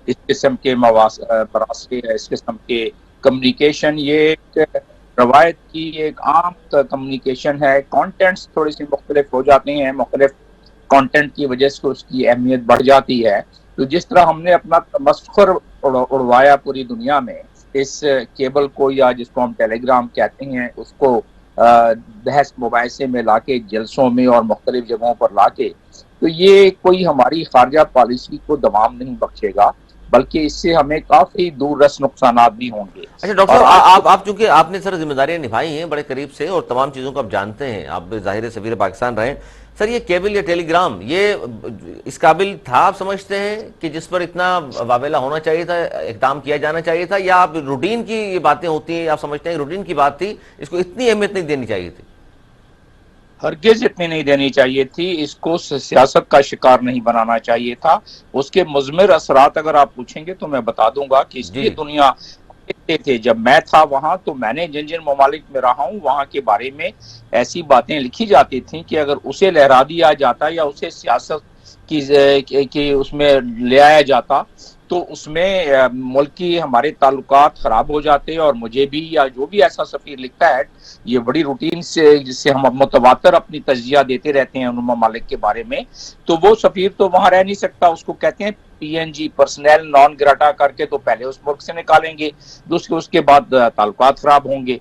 इस किस्म के मरासले, इस किस्म के कम्युनिकेशन ये रवायत की एक आम कम्युनिकेशन है। कंटेंट्स थोड़ी सी मुख्तलिफ हो जाती हैं, मुख्तलिफ कंटेंट की वजह से उसकी अहमियत बढ़ जाती है। तो जिस तरह हमने अपना तमस्खुर उड़वाया पूरी दुनिया में इस केबल को, या जिसको हम टेलीग्राम कहते हैं, उसको बहस मुबाहिसे में लाके, जलसों में और मुख्तलिफ जगहों पर लाके, तो ये कोई हमारी खारजा पॉलिसी को दमाम नहीं बख्शेगा, बल्कि इससे हमें काफी दूररस नुकसानात भी होंगे। अच्छा डॉक्टर साहब, आप चूंकि आपने सर जिम्मेदारियां निभाई हैं बड़े करीब से और तमाम चीजों को आप जानते हैं, आप जाहिर सफीर पाकिस्तान रहे सर, ये केबल या टेलीग्राम ये इस काबिल था आप समझते हैं कि जिस पर इतना वावेला होना चाहिए था, इक़दाम किया जाना चाहिए था, या आप रूटीन की ये बातें होती हैं आप समझते हैं रूटीन की बात थी, इसको इतनी अहमियत नहीं देनी चाहिए थी? हरगिज इतनी नहीं देनी चाहिए थी, इसको सियासत का शिकार नहीं बनाना चाहिए था। उसके मुज़मिर असरात अगर आप पूछेंगे तो मैं बता दूंगा कि जी इसकी जी। दुनिया देखते थे। जब मैं था वहां तो मैंने जिन जिन ममालिक में रहा हूं वहां के बारे में ऐसी बातें लिखी जाती थी कि अगर उसे लहरा दिया जाता या उसे सियासत की उसमें ले आया जाता तो उसमें मुल्क की हमारे ताल्लुकात खराब हो जाते। और मुझे भी या जो भी ऐसा सफीर लिखता है, ये बड़ी रूटीन से जिससे हम मुतवातर अपनी तजिया देते रहते हैं उन ममालिक के बारे में, तो वो सफीर तो वहां रह नहीं सकता। उसको कहते हैं PNG, पर्सनल नॉन ग्राटा करके, तो पहले उस मुल्क से निकालेंगे, दूसरे उसके बाद ताल्लुकात खराब होंगे।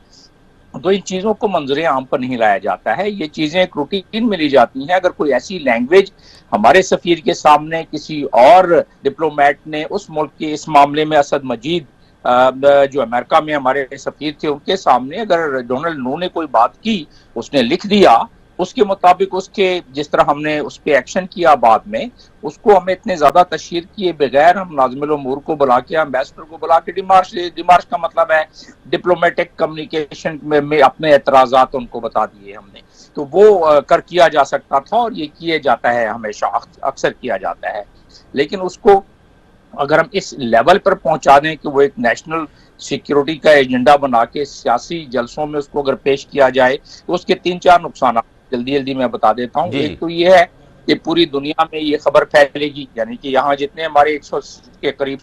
तो इन चीजों को मंजर आम पर नहीं लाया जाता है, ये चीजें एक रूटीन में ली जाती हैं। अगर कोई ऐसी लैंग्वेज हमारे सफीर के सामने किसी और डिप्लोमेट ने उस मुल्क के इस मामले में असद मजीद जो अमेरिका में हमारे सफीर थे उनके सामने अगर डोनाल्ड नू ने कोई बात की, उसने लिख दिया उसके मुताबिक, उसके जिस तरह हमने उस पर एक्शन किया बाद में, उसको हमें इतने ज्यादा तशहीर किए बगैर हम नाज़िमुल उमूर को बुला के, एम्बेसडर को बुला के डिमार्श का मतलब है डिप्लोमेटिक कम्युनिकेशन में अपने एतराजात उनको बता दिए हमने, तो वो कर किया जा सकता था और ये किया जाता है, हमेशा अक्सर किया जाता है। लेकिन उसको अगर हम इस लेवल पर पहुंचा दें कि वो एक नेशनल सिक्योरिटी का एजेंडा बना के सियासी जलसों में उसको अगर पेश किया जाए तो उसके 3-4 नुकसान जल्दी जल्दी मैं बता देता हूँ। जी एक जी। तो ये है कि पूरी दुनिया में ये खबर फैलेगी, यानी कि यहाँ जितने हमारे 100 के करीब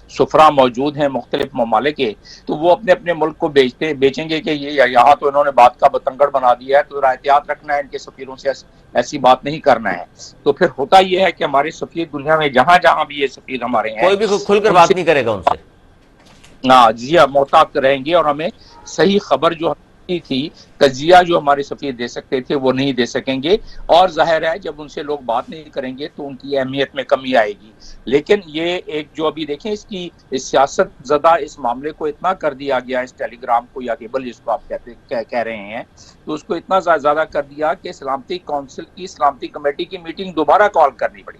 सुफरा मौजूद हैं मुख्तलिफ ममालिक के, तो वो अपने अपने मुल्क को बेचेंगे कि ये यहाँ तो इन्होंने बात का बतंगड़ बना दिया है, तो एहतियात रखना है, इनके सफीरों से ऐसी बात नहीं करना है। तो फिर होता यह है कि हमारे सफीर दुनिया में जहां जहां भी ये सफीर हमारे हैं कोई भी खुलकर बात उनसे नहीं करेगा उनसे। जिया मोहतात रहेंगे और हमें सही खबर जो थी, तजिया जो हमारे सफीर दे सकते थे वो नहीं दे सकेंगे। और जाहिर है जब उनसे लोग बात नहीं करेंगे तो उनकी अहमियत में कमी आएगी। लेकिन ये एक जो अभी देखें इसकी सियासत ज़दा इस मामले को इतना कर दिया गया, इस टेलीग्राम को या केबल जिसको आप कह रहे हैं, तो उसको इतना ज़्यादा कर दिया कि सलामती काउंसिल की सलामती कमेटी की मीटिंग दोबारा कॉल करनी पड़ी।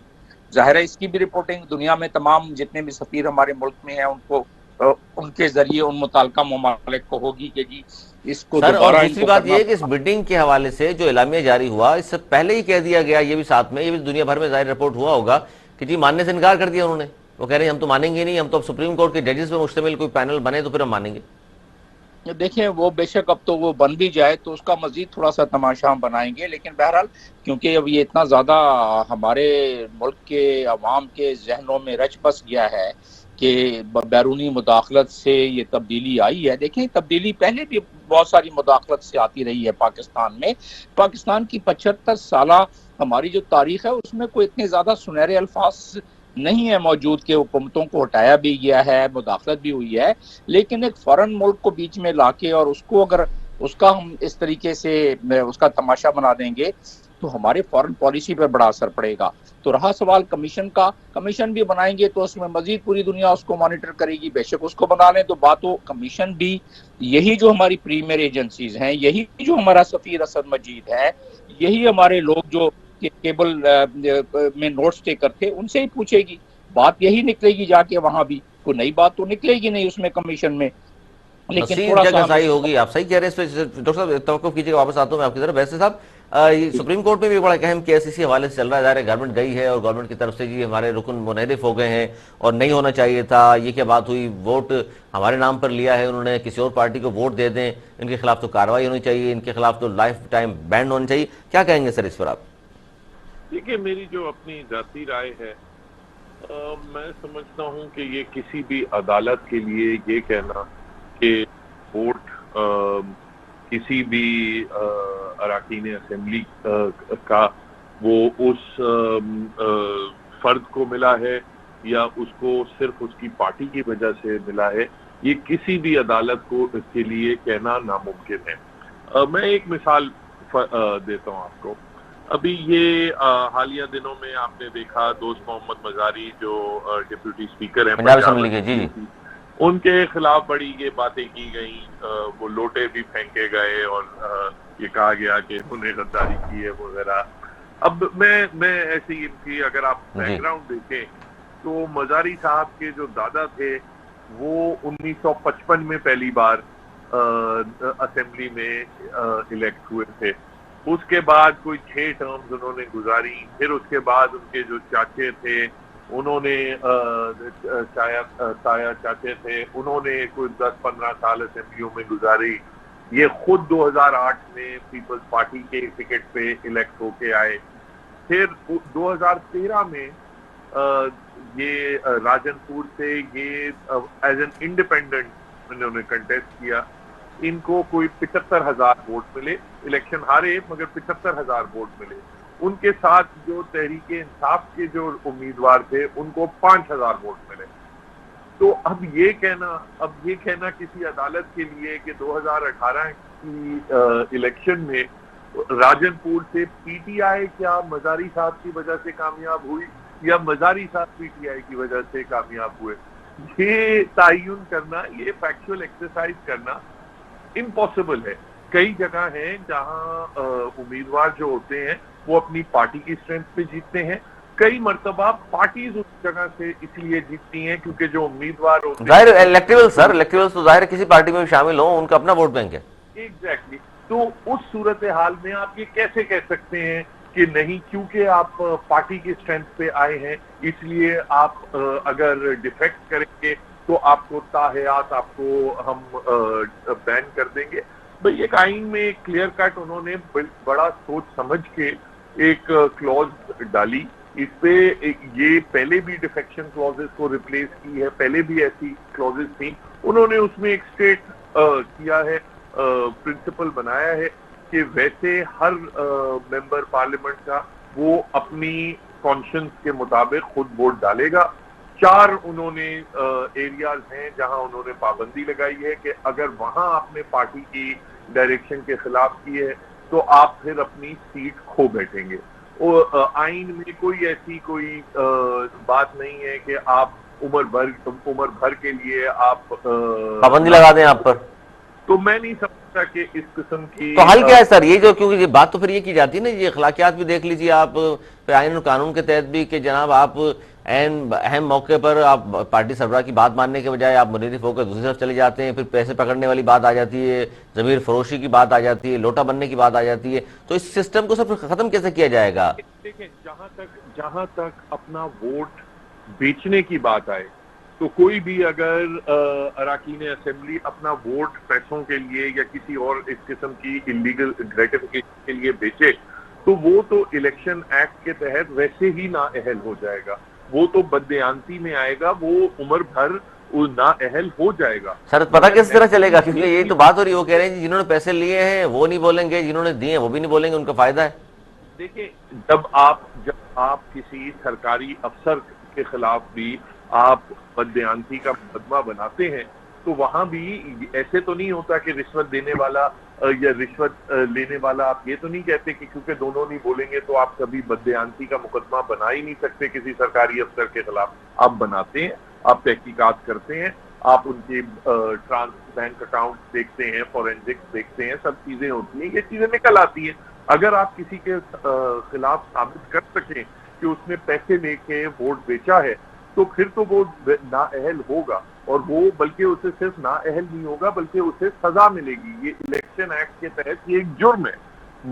जाहिर है इसकी भी रिपोर्टिंग दुनिया में तमाम जितने भी सफीर हमारे मुल्क में हैं उनको उनके जरिए उन मुताल्लिका ममालिक को होगी कि जी इसको सर, और दोबारा दूसरी इनको बात करना यह है कि इस मीटिंग के हवाले से जो एलामिया जारी हुआ, इससे पहले ही कह दिया गया, ये भी साथ में, ये भी दुनिया भर में जाहिर रिपोर्ट हुआ होगा कि जी मानने से इनकार कर दिया उन्होंने। वो कह रहे हैं हम तो मानेंगे नहीं, हम तो अब सुप्रीम कोर्ट के जजेस पे मुश्तमिल कोई पैनल बने तो फिर हम मानेंगे। देखिए वो बेशक अब तो वो बन भी जाए तो उसका मजीद थोड़ा सा तमाशा हम बनाएंगे, लेकिन बहरहाल क्योंकि अब ये इतना ज़्यादा हमारे मुल्क के अवाम के जहनों में रच बस गया है कि बैरूनी मुदाखलत से ये तब्दीली आई है। देखिए तब्दीली पहले भी बहुत सारी मुदाखलत से आती रही है पाकिस्तान में। पाकिस्तान की 75 साला हमारी जो तारीख है उसमें कोई इतने ज़्यादा सुनहरे अल्फाज नहीं है मौजूद के हुकूमतों को हटाया भी गया है, मुदाखलत भी हुई है, लेकिन एक फॉरेन मुल्क को बीच में लाके और उसको अगर उसका हम इस तरीके से उसका तमाशा बना देंगे तो हमारे फॉरेन पॉलिसी पर बड़ा असर पड़ेगा। तो रहा सवाल कमीशन का, कमीशन भी बनाएंगे तो उसमें मजीद पूरी दुनिया उसको मॉनिटर करेगी, बेशक उसको बना लें तो बात हो। कमीशन भी यही जो हमारी प्रीमियर एजेंसीज हैं, यही जो हमारा सफीर असद मजीद है, यही हमारे लोग जो केबल में नोट्स टेकर थे उनसे ही पूछेगी, बात यही निकलेगी जाके वहां भी, कोई नई बात तो निकलेगी नहीं उसमें कमीशन में। लेकिन मसीह थोड़ा जग सा हसाई होगी, आप सही कह रहे हैं। इस पर डॉक्टर साहब तवक्कुफ कीजिएगा, वापस आता हूं मैं आपकी तरफ। वैसे साहब, ये सुप्रीम कोर्ट में भी बड़ा अहम केस इसी हवाले से चल रहा है। गवर्नमेंट गई है और गवर्नमेंट की तरफ से जी हमारे रुकन मुनहरिफ हो गए हैं और नहीं होना चाहिए था, ये क्या बात हुई, वोट हमारे नाम पर लिया है उन्होंने, किसी और पार्टी को वोट दे दें, इनके खिलाफ तो कार्रवाई होनी चाहिए, इनके खिलाफ तो लाइफ टाइम बैन होना चाहिए। क्या कहेंगे सर इस पर आप? देखिए मेरी जो अपनी जाती राय है, मैं समझता हूं कि ये किसी भी अदालत के लिए ये कहना कि वोट किसी भी अराकीन असेंबली का वो उस फर्द को मिला है या उसको सिर्फ उसकी पार्टी की वजह से मिला है, ये किसी भी अदालत को इसके लिए कहना नामुमकिन है। मैं एक मिसाल देता हूं आपको। अभी ये हालिया दिनों में आपने देखा दोस्त मोहम्मद मजारी जो डिप्यूटी स्पीकर हैं पंजाब असेंबली के, जी जी, उनके खिलाफ बड़ी ये बातें की गई, वो लोटे भी फेंके गए और ये कहा गया कि उन्हें गद्दारी की है वगैरह। अब मैं ऐसी इनकी अगर आप बैकग्राउंड देखें तो मजारी साहब के जो दादा थे वो 1955 में पहली बार असेंबली में इलेक्ट हुए थे उसके बाद कोई 6 टर्म्स उन्होंने गुजारी, फिर उसके बाद उनके जो चाचे थे उन्होंने ताया चाचे थे, उन्होंने कोई 10-15 साल असेंबलियों में गुजारी। ये खुद 2008 में पीपल्स पार्टी के टिकट पे इलेक्ट होके आए। फिर 2013 में ये राजनपुर से ये एज एन इंडिपेंडेंट इन्होंने कंटेस्ट किया। इनको कोई 75,000 वोट मिले, इलेक्शन हारे मगर 75,000 वोट मिले। उनके साथ जो तहरीके इंसाफ के जो उम्मीदवार थे उनको 5,000 वोट मिले। तो अब ये कहना किसी अदालत के लिए कि 2018 की इलेक्शन में राजनपुर से पीटीआई क्या मजारी साहब की वजह से कामयाब हुई या मजारी साहब पीटीआई की वजह से कामयाब हुए, ये तयन करना, ये फैक्चुअल एक्सरसाइज करना इम्पॉसिबल है। कई जगह हैं जहां उम्मीदवार जो होते हैं वो अपनी पार्टी की स्ट्रेंथ पे जीतते हैं, कई मर्तबा पार्टीज उस जगह से इसलिए जीतती हैं क्योंकि जो उम्मीदवार होते हैं जाहिर इलेक्टिवल्स तो जाहिर किसी पार्टी में भी शामिल हो, उनका अपना वोट बैंक है। एग्जैक्टली। तो उस सूरत हाल में आप ये कैसे कह सकते हैं कि नहीं, क्योंकि आप पार्टी की स्ट्रेंथ पे आए हैं इसलिए आप अगर डिफेक्ट करेंगे तो आपको ताहयात आपको हम बैन कर देंगे। भाई एक आइन में क्लियर कट उन्होंने बड़ा सोच समझ के एक क्लॉज डाली इस पे। ये पहले भी डिफेक्शन क्लॉजेस को रिप्लेस की है, पहले भी ऐसी क्लॉजेस थी। उन्होंने उसमें एक स्टेट किया है, प्रिंसिपल बनाया है कि वैसे हर मेंबर पार्लियामेंट का वो अपनी कॉन्शियंस के मुताबिक खुद वोट डालेगा। 4 उन्होंने एरियाज हैं जहां उन्होंने पाबंदी लगाई है कि अगर वहां आपने पार्टी की डायरेक्शन के खिलाफ की है तो आप फिर अपनी सीट खो बैठेंगे। और आइन में कोई ऐसी बात नहीं है कि आप उम्र भर के लिए आप पाबंदी लगा दें आप पर। तो मैं नहीं समझता कि इस किस्म की तो हल क्या है सर? ये जो, क्योंकि ये बात तो फिर ये की जाती है ना, ये अखलाकियात भी देख लीजिए आप, फिर आइन और कानून के तहत भी कि जनाब आप अहम मौके पर आप पार्टी सरबराह की बात मानने के बजाय आप मुनरिफ होकर दूसरी तरफ चले जाते हैं, फिर पैसे पकड़ने वाली बात आ जाती है, जमीर फरोशी की बात आ जाती है, लोटा बनने की बात आ जाती है। तो इस सिस्टम को सब खत्म कैसे किया जाएगा? देखिए, जहां तक अपना वोट बेचने की बात आए तो कोई भी अगर अराकीन असेंबली अपना वोट पैसों के लिए या किसी और इस किस्म की इलीगल ग्रेटिफिकेशन के लिए बेचे तो वो तो इलेक्शन एक्ट के तहत वैसे ही नाअहल हो जाएगा, वो तो बदयांती में आएगा, वो उम्र भर नाअहल हो जाएगा। सर पता किस तरह चलेगा? क्योंकि यही तो बात हो रही है, वो कह रहे हैं जिन्होंने पैसे लिए हैं वो नहीं बोलेंगे, जिन्होंने दिए वो भी नहीं बोलेंगे, उनका फायदा है। देखिए, जब आप किसी सरकारी अफसर के खिलाफ भी आप बदयांती का मुकदमा बनाते हैं तो वहां भी ऐसे तो नहीं होता कि रिश्वत देने वाला या रिश्वत लेने वाला, आप ये तो नहीं कहते कि क्योंकि दोनों नहीं बोलेंगे तो आप कभी बदयांती का मुकदमा बना ही नहीं सकते किसी सरकारी अफसर के खिलाफ। आप बनाते हैं, आप तहकीकात करते हैं, आप उनके ट्रांस बैंक अकाउंट देखते हैं, फॉरेंसिक्स देखते हैं, सब चीजें होती हैं, ये चीजें निकल आती हैं। अगर आप किसी के खिलाफ साबित कर सकें कि उसने पैसे लेके वोट बेचा है तो फिर तो वो नाअहल होगा, और वो बल्कि उसे सिर्फ नाअहल नहीं होगा बल्कि उसे सजा मिलेगी। ये इलेक्शन एक्ट के तहत ये एक जुर्म है।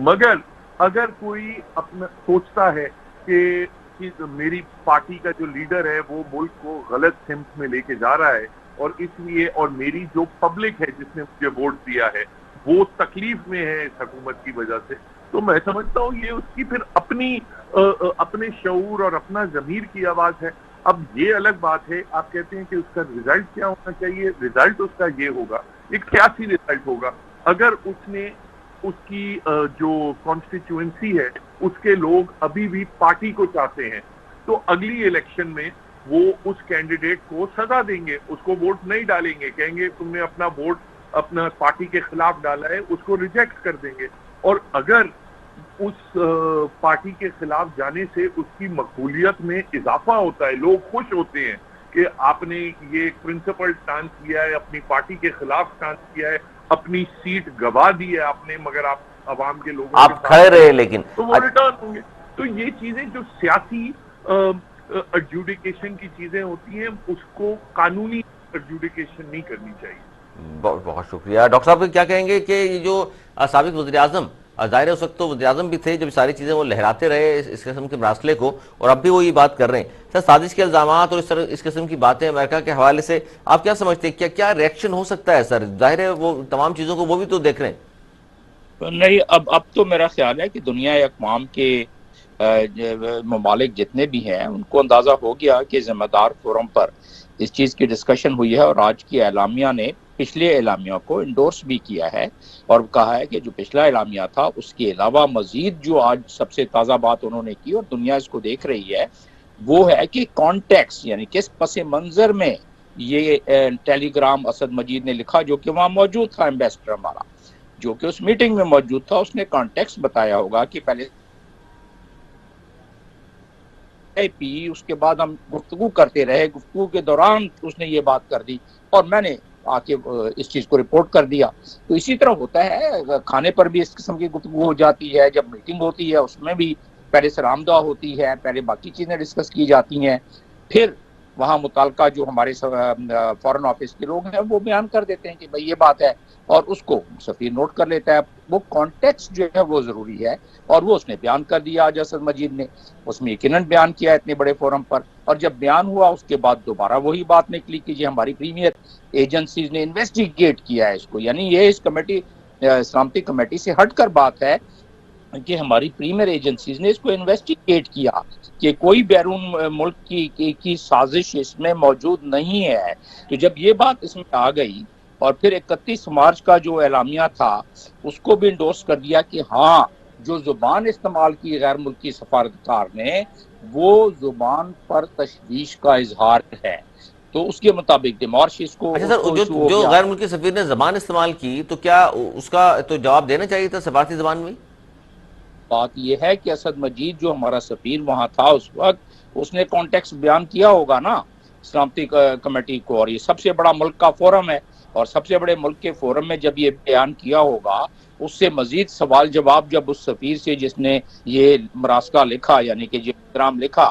मगर अगर कोई अपना सोचता है कि मेरी पार्टी का जो लीडर है वो मुल्क को गलत सिमत में लेके जा रहा है और इसलिए, और मेरी जो पब्लिक है जिसने मुझे वोट दिया है वो तकलीफ में है इस हुकूमत की वजह से, तो मैं समझता हूँ ये उसकी फिर अपने शऊर और अपना ज़मीर की आवाज है। अब ये अलग बात है, आप कहते हैं कि उसका रिजल्ट क्या होना चाहिए। रिजल्ट उसका ये होगा, एक सियासी रिजल्ट होगा, अगर उसकी जो कॉन्स्टिट्यूएंसी है उसके लोग अभी भी पार्टी को चाहते हैं तो अगली इलेक्शन में वो उस कैंडिडेट को सजा देंगे, उसको वोट नहीं डालेंगे, कहेंगे तुमने अपना वोट अपना पार्टी के खिलाफ डाला है, उसको रिजेक्ट कर देंगे। और अगर उस पार्टी के खिलाफ जाने से उसकी मकबूलियत में इजाफा होता है, लोग खुश होते हैं कि आपने ये प्रिंसिपल स्टांस किया है, अपनी पार्टी के खिलाफ स्टांस किया है, अपनी सीट गवा दी है आपने, मगर आप अवाम के लोगों आप खड़े रहे, लेकिन तो वो रिटर्न होंगे। तो ये चीजें जो सियासी एडजुडिकेशन की चीजें होती हैं उसको कानूनी एडजुडिकेशन नहीं करनी चाहिए। बहुत बहुत शुक्रिया। डॉक्टर साहब क्या कहेंगे कि ये जो साबिक वज़ीर आज़म और जाहिर है उस वक्त तो वज़ीर आज़म भी थे जब सारी चीज़ें वो लहराते रहे इस किस्म के मरासले को, और अब भी वो ये बात कर रहे हैं। सर, साजिश के इल्ज़ामात और इस किस्म की बातें अमेरिका के हवाले से आप क्या समझते हैं, क्या क्या रिएक्शन हो सकता है? सर, जाहिर है वो तमाम चीज़ों को वो भी तो देख रहे हैं। नहीं, अब तो मेरा ख्याल है कि दुनिया अक़वाम के ममालिक जितने भी हैं उनको अंदाज़ा हो गया कि ज़िम्मेदार फोरम पर इस चीज़ की डिस्कशन हुई है, और आज की एलामिया ने पिछले एलामिया को इंडोर्स भी किया है और कहा है कि जो पिछला एलामिया था उसके अलावा मजीद जो आज सबसे ताज़ा बात उन्होंने की और दुनिया इसको देख रही है वो है कि कॉन्टेक्स्ट, यानी किस पस मंज़र में ये टेलीग्राम असद मजीद ने लिखा, जो कि वहाँ मौजूद था, एम्बेसडर हमारा जो कि उस मीटिंग में मौजूद था, उसने कॉन्टेक्स्ट बताया होगा कि पहले पी, उसके बाद हम गुफ्तगू करते रहे, गुफ्तगू के दौरान उसने ये बात कर दी और मैंने आके इस चीज को रिपोर्ट कर दिया। तो इसी तरह होता है, खाने पर भी इस किस्म की गुफ्तगू हो जाती है, जब मीटिंग होती है उसमें भी पहले सलाम दुआ होती है, पहले बाकी चीजें डिस्कस की जाती हैं, फिर वहाँ मुताल्लिका जो हमारे फॉरेन ऑफिस के लोग हैं वो बयान कर देते हैं कि भाई ये बात है, और उसको सफीर नोट कर लेता है। वो कॉन्टेक्स्ट जो है वो जरूरी है, और वो उसने बयान कर दिया आज असद मजीद ने, उसमें यकीनन बयान किया इतने बड़े फोरम पर, और जब बयान हुआ उसके बाद दोबारा वही बात निकली कि जी हमारी प्रीमियर एजेंसीज ने इन्वेस्टिगेट किया है इसको, यानी ये इस कमेटी सलामती कमेटी से हटकर बात है कि हमारी प्रीमियर एजेंसीज ने इसको इन्वेस्टिगेट किया कि कोई बैरून मुल्क की साजिश इसमें मौजूद नहीं है। तो जब ये बात इसमें आ गई और फिर 31 मार्च का जो एलामिया था उसको भी इंडोर्स कर दिया कि हाँ, जो जुबान इस्तेमाल की गैर मुल्की सफारतकार ने वो जुबान पर तशवीश का इजहार है, तो उसके मुताबिक डिमॉर्शिस को। अच्छा सर, जो गैर मुल्की सफीर ने जबान इस्तेमाल की तो क्या उसका तो जवाब देना चाहिए था सफारती जबान में? बात यह है कि असद मजीद जो हमारा सफीर वहां था उस वक्त उसने कॉन्टेक्स्ट बयान किया होगा ना सलामती कमेटी को, और ये सबसे बड़ा मुल्क का फोरम है, और सबसे बड़े मुल्क के फोरम में जब ये बयान किया होगा उससे मजीद सवाल जवाब जब उस सफीर से जिसने ये मरासला लिखा यानी कि जो इकराम लिखा,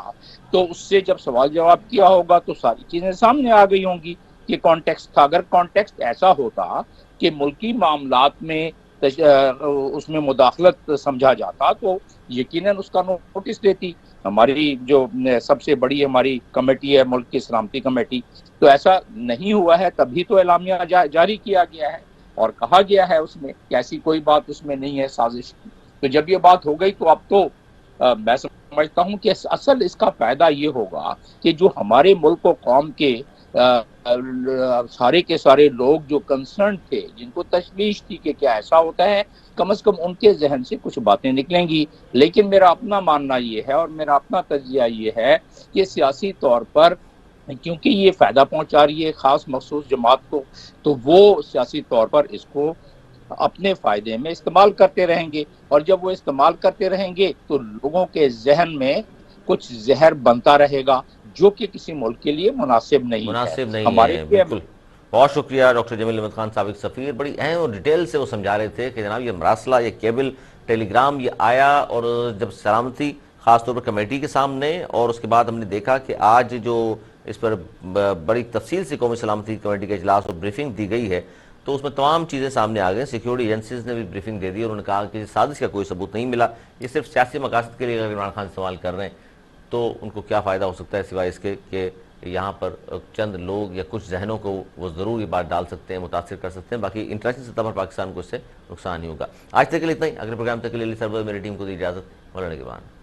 तो उससे जब सवाल जवाब किया होगा तो सारी चीजें सामने आ गई होंगी कि कॉन्टेक्स्ट था। अगर कॉन्टेक्स्ट ऐसा होता कि मुल्की मामलात में उसमें मुदाखलत समझा जाता तो यकीनन उसका नोटिस देती हमारी जो सबसे बड़ी हमारी कमेटी है मुल्क की सलामती कमेटी। तो ऐसा नहीं हुआ है, तभी तो एलामिया जारी किया गया है और कहा गया है उसमें कि ऐसी कोई बात उसमें नहीं है साजिश की। तो जब ये बात हो गई तो अब तो मैं समझता हूँ कि असल इसका फायदा ये होगा कि जो हमारे मुल्क और कौम के सारे के सारे लोग जो कंसर्न थे, जिनको तशवीश थी कि क्या ऐसा होता है, कम से कम उनके जहन से कुछ बातें निकलेंगी। लेकिन मेरा अपना मानना ये है और मेरा अपना तजिया ये है कि सियासी तौर पर क्योंकि ये फ़ायदा पहुंचा रही है ख़ास मखसूस जमात को, तो वो सियासी तौर पर इसको अपने फ़ायदे में इस्तेमाल करते रहेंगे, और जब वो इस्तेमाल करते रहेंगे तो लोगों के जहन में कुछ जहर बनता रहेगा जो कि किसी मुल्क के लिए मुनासिब नहीं है। हमारे बिल्कुल। बहुत शुक्रिया डॉक्टर जमील अहमद खान, साबिक सफ़ीर। बड़ी अहम और डिटेल से वो समझा रहे थे कि जनाब ये मरासला, ये केबल टेलीग्राम ये आया और जब सलामती ख़ासतौर पर कमेटी के सामने, और उसके बाद हमने देखा कि आज जो इस पर बड़ी तफसील से कौमी सलामती कमेटी के इजलास और ब्रीफिंग दी गई है तो उसमें तमाम चीज़ें सामने आ गई। सिक्योरिटी एजेंसीज ने भी ब्रीफिंग दे दी और उन्होंने कहा कि साजिश का कोई सबूत नहीं मिला, ये सिर्फ सियासी मकासद के लिए अगर इमरान खान इस्तेमाल कर रहे हैं तो उनको क्या फ़ायदा हो सकता है सिवाय इसके कि यहाँ पर चंद लोग या कुछ जहनों को वो ज़रूर ये बात डाल सकते हैं, मुतासर कर सकते हैं, बाकी इंटरनेशनल सतह पर पाकिस्तान को इससे नुकसान नहीं होगा। आज तक के लिए इतना ही। अगले प्रोग्राम तक के लिए सर्वर मेरी टीम को दी इजाज़त। मौलाना के बाद